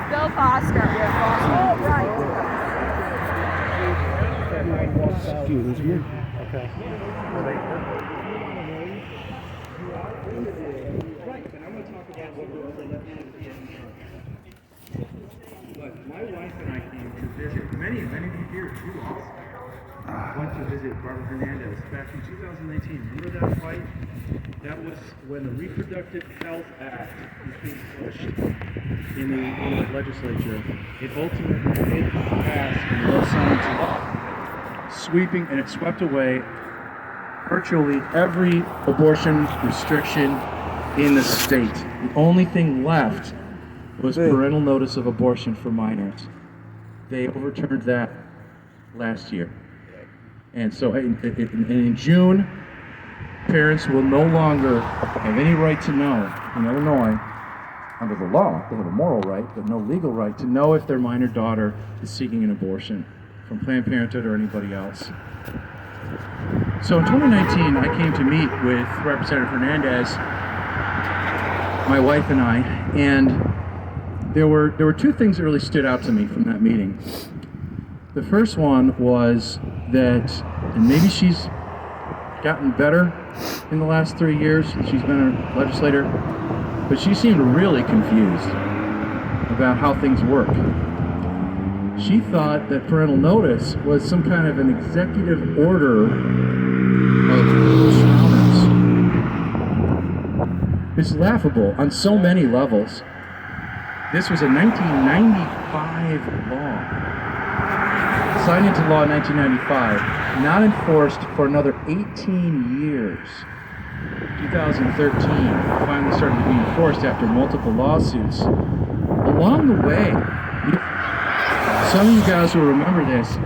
Bill Foster. Oh, right. Okay. But my wife and I came to visit, many of you here too also, went to visit Barbara Hernandez back in 2019. Remember that fight? That was when the Reproductive Health Act was being pushed in the legislature. It ultimately did pass in Los Angeles law, sweeping, and it swept away virtually every abortion restriction in the state. The only thing left was parental notice of abortion for minors. They overturned that last year. And so in June, parents will no longer have any right to know in Illinois, under the law. They have a moral right, but no legal right to know if their minor daughter is seeking an abortion from Planned Parenthood or anybody else. So in 2019, I came to meet with Representative Hernandez, my wife and I, and there were two things that really stood out to me from that meeting. The first one was that, and maybe she's gotten better in the last 3 years, she's been a legislator, but she seemed really confused about how things work. She thought that parental notice was some kind of an executive order of shrouders. It's laughable on so many levels. This was a 1995 law, signed into law in 1995, not enforced for another 18 years. 2013, finally started to be enforced after multiple lawsuits. Along the way, some of you guys will remember this,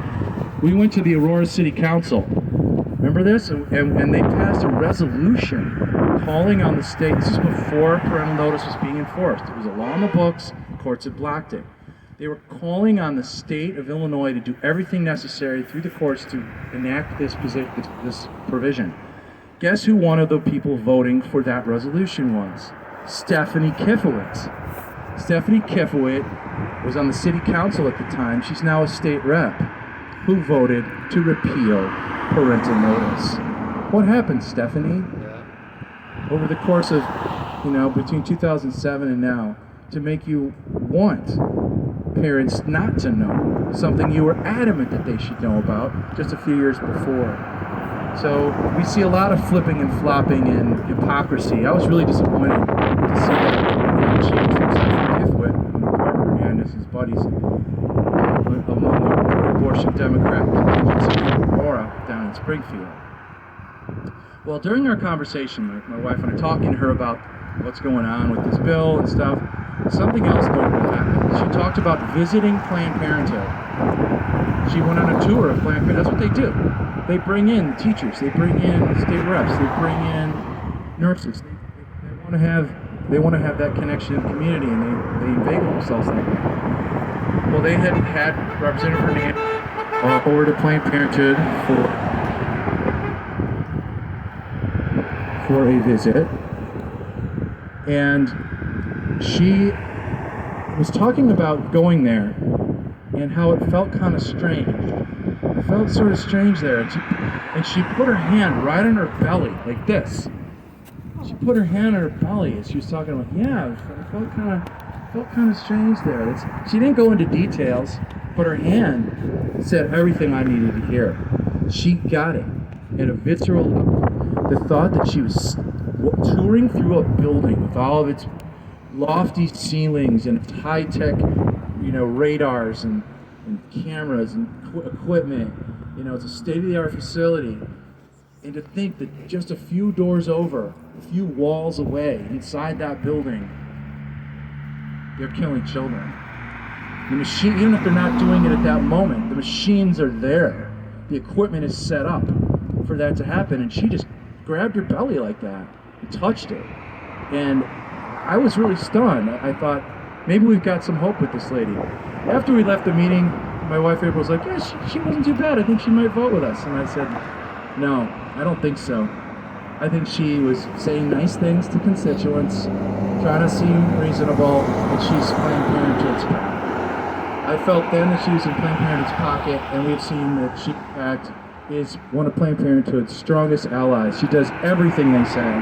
we went to the Aurora City Council. Remember this? And they passed a resolution calling on the state. This is before parental notice was being enforced. It was a law in the books. Courts had blocked it. They were calling on the state of Illinois to do everything necessary through the courts to enact this provision. Guess who one of the people voting for that resolution was? Stephanie Kifowitz. Stephanie Kifowitz was on the city council at the time. She's now a state rep who voted to repeal parental notice. What happened, Stephanie? Over the course of, between 2007 and now, to make you want parents not to know something you were adamant that they should know about just a few years before. So we see a lot of flipping and flopping and hypocrisy. I was really disappointed to see that change from Stephanie Kifowitz, one of Barbara Hernandez's buddies, among the pro-abortion Democrat contingents in Aurora down in Springfield. Well, during our conversation, my wife and I talking to her about what's going on with this bill and stuff, something else notable happened. She talked about visiting Planned Parenthood. She went on a tour of Planned Parenthood. That's what they do. They bring in teachers, they bring in state reps, they bring in nurses. They want to have that connection in the community, and they inveigle themselves that way. Well, they had Representative Hernandez over to Planned Parenthood for a visit, and she was talking about going there and how it felt kind of strange. It felt sort of strange there, and she put her hand right on her belly like this. She put her hand on her belly as she was talking about, it felt kind of strange there. She didn't go into details, but her hand said everything I needed to hear. She got it at a visceral level. The thought that she was touring through a building with all of its lofty ceilings and its high-tech, radars and cameras and equipment, it's a state-of-the-art facility. And to think that just a few doors over, a few walls away, inside that building, they're killing children. The machine, even if they're not doing it at that moment, the machines are there. The equipment is set up for that to happen, and she just grabbed her belly like that and touched it. And I was really stunned. I thought, maybe we've got some hope with this lady. After we left the meeting, my wife April was like, she wasn't too bad. I think she might vote with us. And I said, no, I don't think so. I think she was saying nice things to constituents, trying to seem reasonable, and she's Planned Parenthood's pocket. I felt then that she was in Planned Parenthood's pocket, and we've seen that she, in fact, is one of Planned Parenthood's strongest allies. She does everything they say.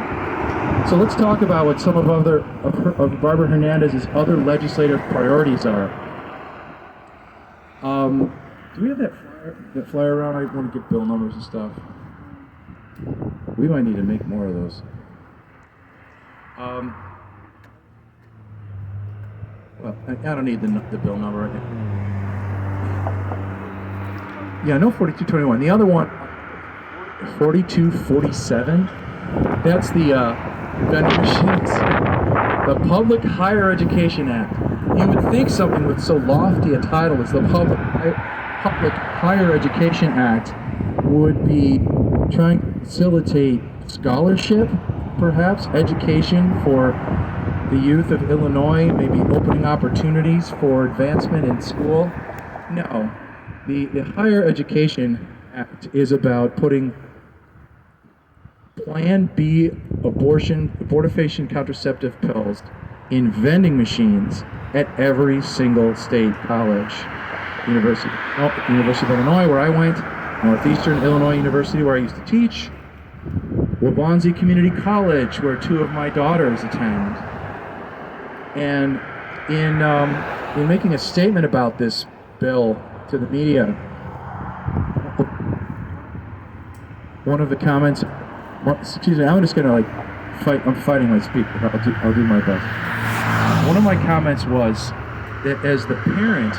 So let's talk about what some of Barbara Hernandez's other legislative priorities are. Do we have that flyer around? I want to get bill numbers and stuff. We might need to make more of those. Well, I don't need the bill number. Yeah, no 4221. The other one, 4247. That's the vending machines. The Public Higher Education Act. You would think something with so lofty a title as the Public Higher Education Act would be trying to facilitate scholarship, perhaps, education for the youth of Illinois, maybe opening opportunities for advancement in school. No. The Higher Education Act is about putting Plan B abortifacient contraceptive pills in vending machines at every single state college. University of Illinois, where I went, Northeastern Illinois University, where I used to teach, Waubonsee Community College, where two of my daughters attend. And in making a statement about this bill to the media, one of the comments, excuse me, I'm just gonna I'm fighting my speech, but I'll do my best. One of my comments was that as the parent,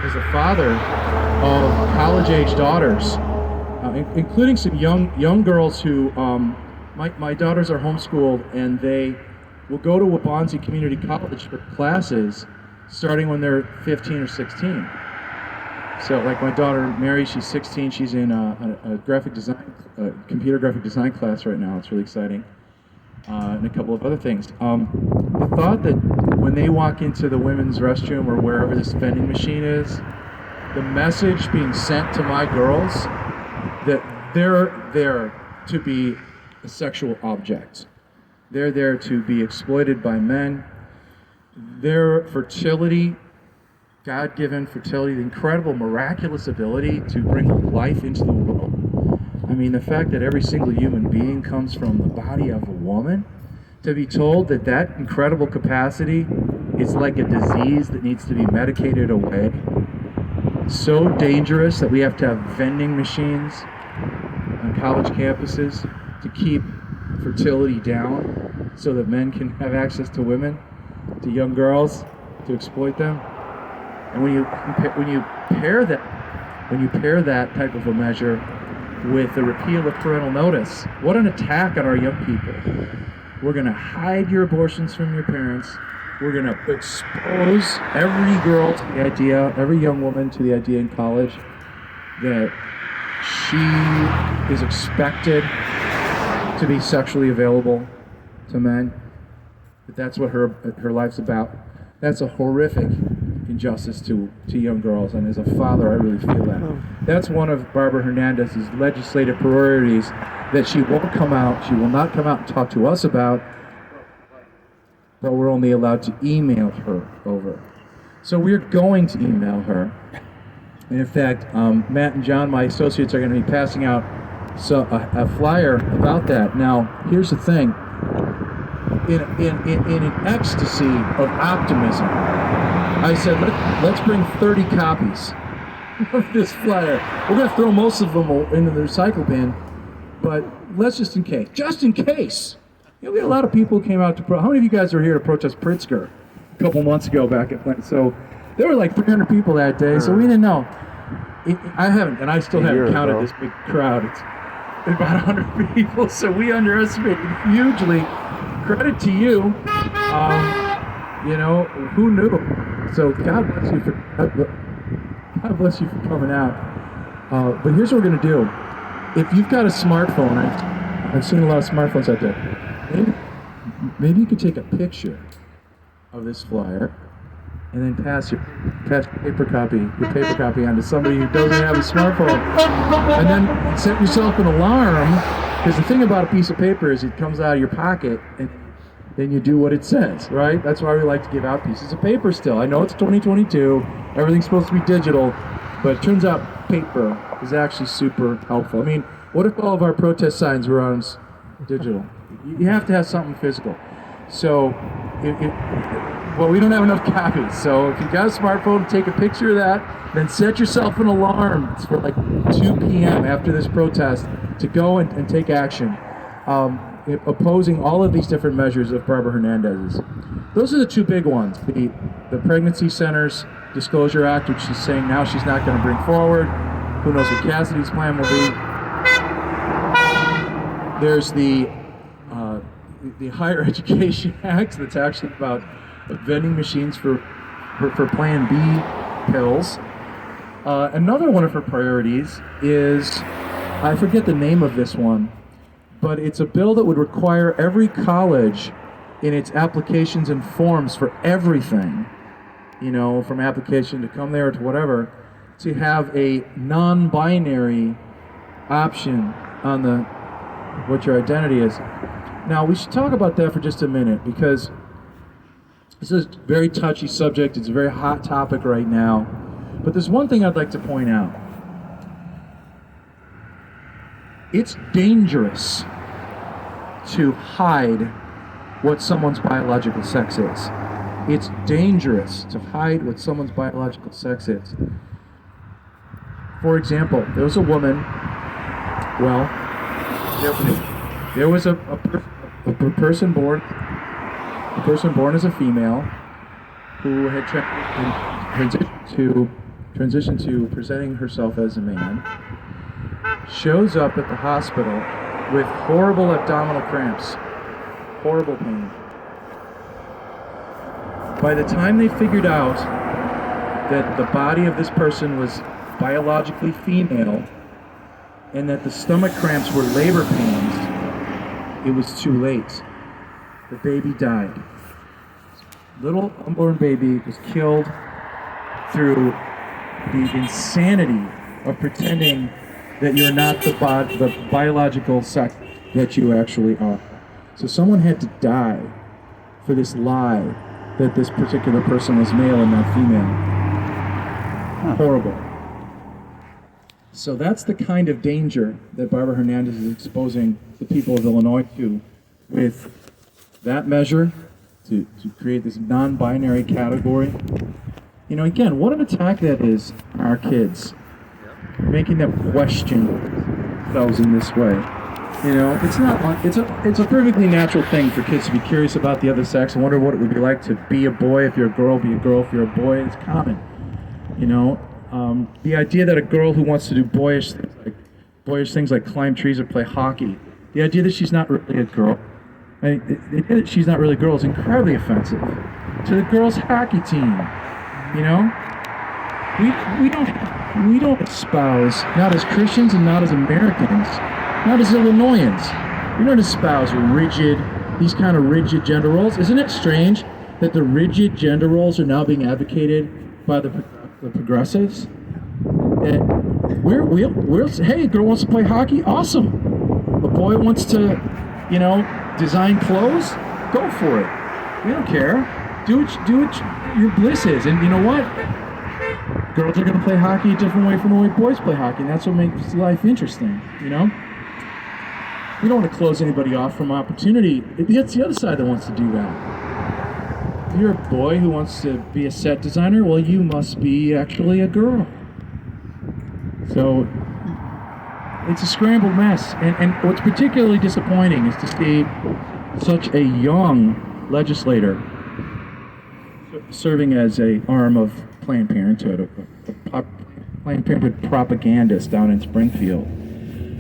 as a father of college-age daughters, including some young girls who, my daughters are homeschooled, and they will go to Waubonsee Community College for classes starting when they're 15 or 16. So, like my daughter Mary, she's 16. She's in a graphic design, computer graphic design class right now. It's really exciting, and a couple of other things. The thought that when they walk into the women's restroom or wherever this vending machine is, the message being sent to my girls that they're there to be a sexual object. They're there to be exploited by men. Their fertility, God-given fertility, the incredible, miraculous ability to bring life into the world. I mean, the fact that every single human being comes from the body of a woman, to be told that that incredible capacity is like a disease that needs to be medicated away. So dangerous that we have to have vending machines on college campuses to keep fertility down so that men can have access to women, to young girls, to exploit them. And when you pair that type of a measure with the repeal of parental notice, what an attack on our young people. We're going to hide your abortions from your parents. We're going to expose every girl to the idea, every young woman to the idea in college that she is expected to be sexually available to men, that that's what her life's about. That's a horrific injustice to young girls, and as a father, I really feel that. That's one of Barbara Hernandez's legislative priorities that she will not come out and talk to us about, but we're only allowed to email her over. So we're going to email her. And in fact, Matt and John, my associates, are going to be passing out a flyer about that. Now, here's the thing. In an ecstasy of optimism, I said, let's bring 30 copies of this flyer. We're going to throw most of them into the recycle bin, but let's just in case. You know, we had a lot of people who came out to how many of you guys were here to protest Pritzker a couple months ago back at Flint? So there were like 300 people that day, so we didn't know. I still haven't counted this big crowd. It's about 100 people, so we underestimated hugely. Credit to you. Who knew? So God bless you for coming out. But here's what we're gonna do. If you've got a smartphone, I've seen a lot of smartphones out there. Maybe you could take a picture of this flyer and then pass your paper copy on to somebody who doesn't have a smartphone, and then set yourself an alarm Because the thing about a piece of paper is it comes out of your pocket and then you do what it says, right? That's why we like to give out pieces of paper still. I know it's 2022, everything's supposed to be digital, but it turns out paper is actually super helpful. I mean, what if all of our protest signs were on digital? You have to have something physical. So, well, we don't have enough copies. So if you got a smartphone, take a picture of that, then set yourself an alarm for like 2 p.m. after this protest to go and take action, opposing all of these different measures of Barbara Hernandez's. Those are the two big ones. The Pregnancy Centers Disclosure Act, which she's saying now she's not going to bring forward. Who knows what Cassidy's plan will be. There's the Higher Education Act that's actually about vending machines for Plan B pills. Another one of her priorities is, I forget the name of this one, but it's a bill that would require every college in its applications and forms for everything, you know, from application to come there to whatever, to have a non-binary option on what your identity is. Now, we should talk about that for just a minute, because this is a very touchy subject. It's a very hot topic right now. But there's one thing I'd like to point out. It's dangerous to hide what someone's biological sex is. It's dangerous to hide what someone's biological sex is. For example, there was a woman, well, there was a person born as a female who had transitioned to presenting herself as a man, shows up at the hospital with horrible abdominal cramps, horrible pain. By the time they figured out that the body of this person was biologically female and that the stomach cramps were labor pains, it was too late. The baby died. Little unborn baby was killed through the insanity of pretending that you're not the biological sex that you actually are. So someone had to die for this lie that this particular person was male and not female. Horrible. So that's the kind of danger that Barbara Hernandez is exposing the people of Illinois to with that measure to create this non-binary category. You know, again, what an attack that is on our kids, making them question themselves in this way. You know, it's not like it's a perfectly natural thing for kids to be curious about the other sex and wonder what it would be like to be a boy if you're a girl, be a girl if you're a boy. It's common. You know, the idea that a girl who wants to do boyish things like climb trees or play hockey, the idea that she's not really a girl, the idea that she's not really a girl is incredibly offensive to the girls' hockey team. You know, we don't espouse, not as Christians and not as Americans, not as Illinoisans, we don't espouse these kind of rigid gender roles. Isn't it strange that the rigid gender roles are now being advocated by the progressives? That we're hey, a girl wants to play hockey, awesome. A boy wants to, you know, design clothes, go for it. We don't care. Do what your bliss is. And you know what? Girls are going to play hockey a different way from the way boys play hockey, and that's what makes life interesting, you know? We don't want to close anybody off from opportunity. It's the other side that wants to do that. If you're a boy who wants to be a set designer, well, you must be actually a girl. So it's a scrambled mess. And what's particularly disappointing is to see such a young legislator serving as an arm of Planned Parenthood, a Planned Parenthood propagandist down in Springfield.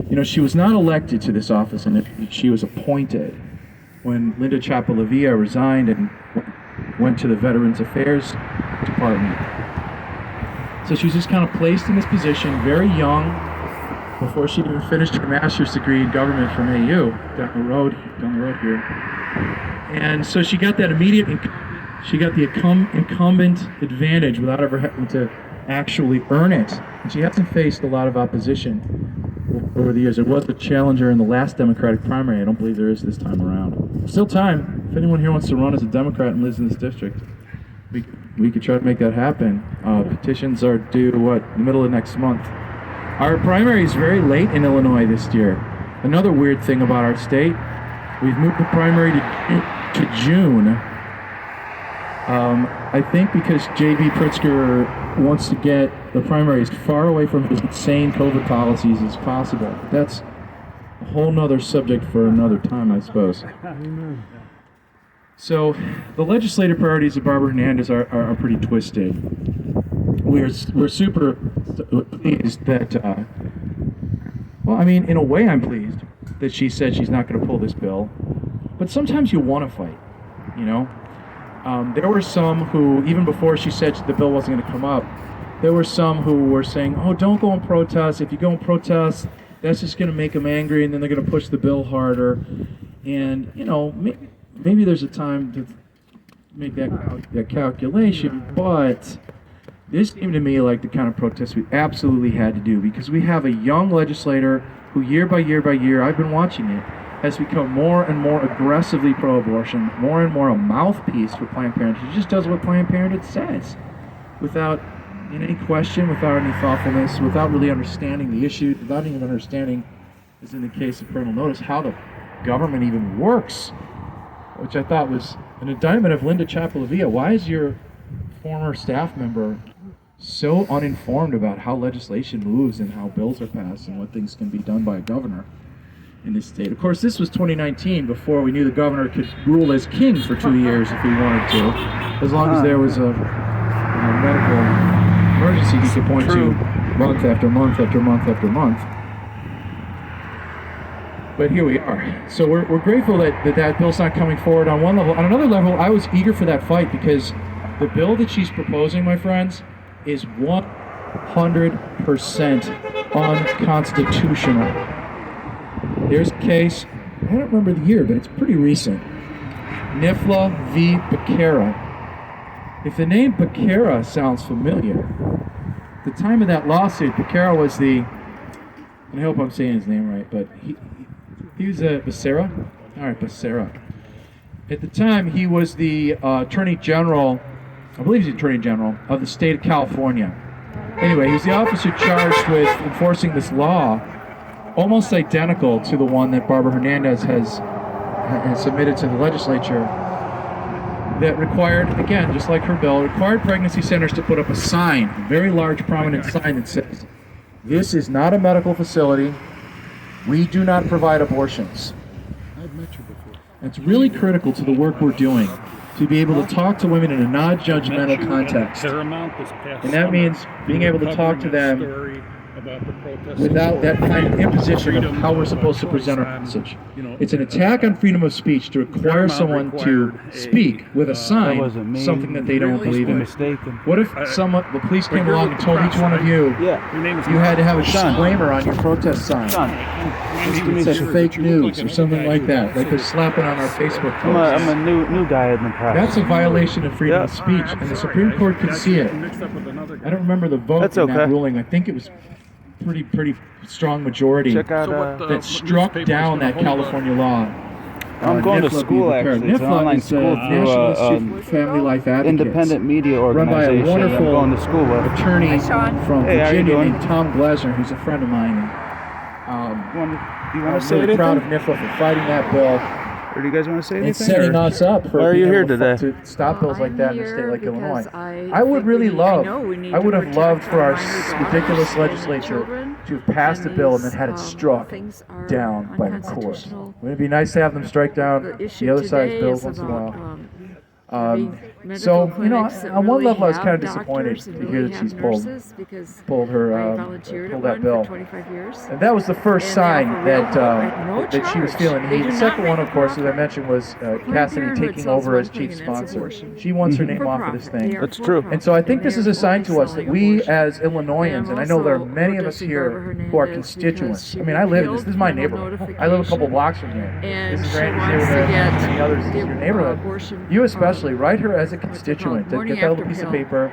You know, she was not elected to this office, and she was appointed when Linda Chapalavia resigned and went to the Veterans Affairs Department. So she was just kind of placed in this position, very young, before she even finished her master's degree in government from AU down the road here. And so she got that incumbent advantage without ever having to actually earn it. And she hasn't faced a lot of opposition over the years. There was a challenger in the last Democratic primary. I don't believe there is this time around. Still time. If anyone here wants to run as a Democrat and lives in this district, we could try to make that happen. Petitions are due, the middle of next month. Our primary is very late in Illinois this year. Another weird thing about our state, we've moved the primary to June. I think because J.B. Pritzker wants to get the primaries far away from his insane COVID policies as possible. That's a whole nother subject for another time, I suppose. So the legislative priorities of Barbara Hernandez are pretty twisted. We're super pleased that, in a way I'm pleased that she said she's not going to pull this bill. But sometimes you want to fight, you know? There were some who, even before she said the bill wasn't going to come up, there were some who were saying, oh, don't go and protest. If you go and protest, that's just going to make them angry, and then they're going to push the bill harder. And, you know, maybe there's a time to make that calculation, but this seemed to me like the kind of protest we absolutely had to do, because we have a young legislator who year by year, I've been watching it, has become more and more aggressively pro-abortion, more and more a mouthpiece for Planned Parenthood. He just does what Planned Parenthood says, without any question, without any thoughtfulness, without really understanding the issue, without even understanding, as in the case of parental notice, how the government even works, which I thought was an indictment of Linda Chapalavia. Why is your former staff member so uninformed about how legislation moves and how bills are passed and what things can be done by a governor in this state? Of course, this was 2019, before we knew the governor could rule as king for 2 years if he wanted to, as long as there was a medical emergency he could point to month after month after month after month. But here we are. So we're grateful that bill's not coming forward on one level. On another level, I was eager for that fight, because the bill that she's proposing, my friends, is 100% unconstitutional. There's a case, I don't remember the year, but it's pretty recent. Nifla v. Becerra. If the name Becerra sounds familiar, at the time of that lawsuit, Becerra was and I hope I'm saying his name right, but he was Becerra? All right, Becerra. At the time, he was the Attorney General, I believe he's the Attorney General, of the state of California. Anyway, he was the officer charged with enforcing this law, almost identical to the one that Barbara Hernandez has submitted to the legislature, that required, again, just like her bill, required pregnancy centers to put up a sign, a very large prominent sign that says, "This is not a medical facility. We do not provide abortions." I've met you before. It's really critical to the work we're doing to be able to talk to women in a non-judgmental context. And that means being able to talk to them without that kind of imposition of how we're supposed to present our message. It's an attack on freedom of speech to require someone to speak with a sign something that they don't believe in. What if the police came along and told each one of you you had to have a disclaimer on your protest sign? It said fake news or something like that. Like they're slapping on our Facebook posts. I'm a new guy in the press. That's a violation of freedom of speech, and the Supreme Court can see it. I don't remember the vote in that ruling. I think it was pretty strong majority that struck down that California law. I'm going to school actually. It's an online school through National Family Life Advocates, independent media run by organization. a wonderful I'm going to school with. attorney from Hey, how you Virginia doing? named Tom Glasner, who's a friend of mine. Do you want I'm to say really anything? proud of NIFLA for fighting that bill Or do you guys want to say and anything? setting or- us up for Why are being you here able today? to stop bills like that in a state like because Illinois. I I would think really I love, know we need I would to have loved protect for our minor daughters ridiculous and legislature children, to have passed a and bill and these, then had it struck things are down by the court. unconstitutional. Wouldn't it be nice to have them strike down The issue the other side's today bills is once in a about, while? having medical So, you know, clinics that on one really level I was have kind of disappointed doctors and to hear really that have she's nurses, because pulled I her volunteered pulled at that one bill. for 25 years. And that was the first And sign they offer real that help at no that she was charge. feeling the They need. do The not second make one, a of course, as I profit. mentioned, was Cassidy Parenthood taking sells over one as thing, chief and that's sponsor. abortion. She wants her For name off of profit. this They thing. are That's for true. profit, And so I think and this they is a are sign to us selling that we abortion. as Illinoisans, and I know there are also many of us protesting here Barbara who are Hernandez constituents. because she I mean, I live in this. This is my repealed neighborhood. parental I live a couple notification, blocks from here. and This is she Randy's wants to neighborhood, get and many others. This is your neighborhood. abortion You especially especially, write her as a constituent. morning Get that little after piece of pill paper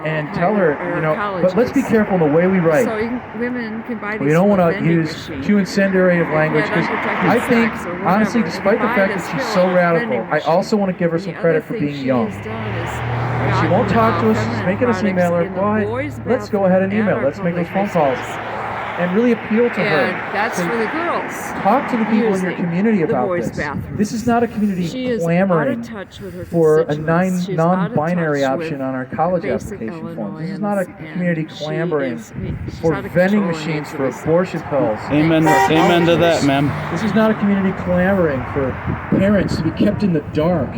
and at tell her, our you know. But let's be colleges. careful in the way we write. So women can buy these. We don't want to vending use machines. too incendiary of language because unprotected I think, sex or whatever. honestly, They despite the buy fact this that she's pill so at a radical, vending I machine. also want to give her And some the credit other for thing being she young. has done is If she won't gotten, talk to us, she's feminine making us products email her. in the Why? boys' Let's go ahead and bathroom email. at Let's our make those phone public high calls schools. and really appeal to And her. that's Say, for the girls. talk to the people in your using community the about boys' this. bathrooms. This is not a community She is out clamoring of touch with her for a constituents. She's out of non-binary touch option with on our college basic application forms. This is not a Illinoisans, community and she clamoring she's for out of vending control and machines needs to for listen. abortion pills. Amen. Amen to that, ma'am. This is not a community clamoring for parents to be kept in the dark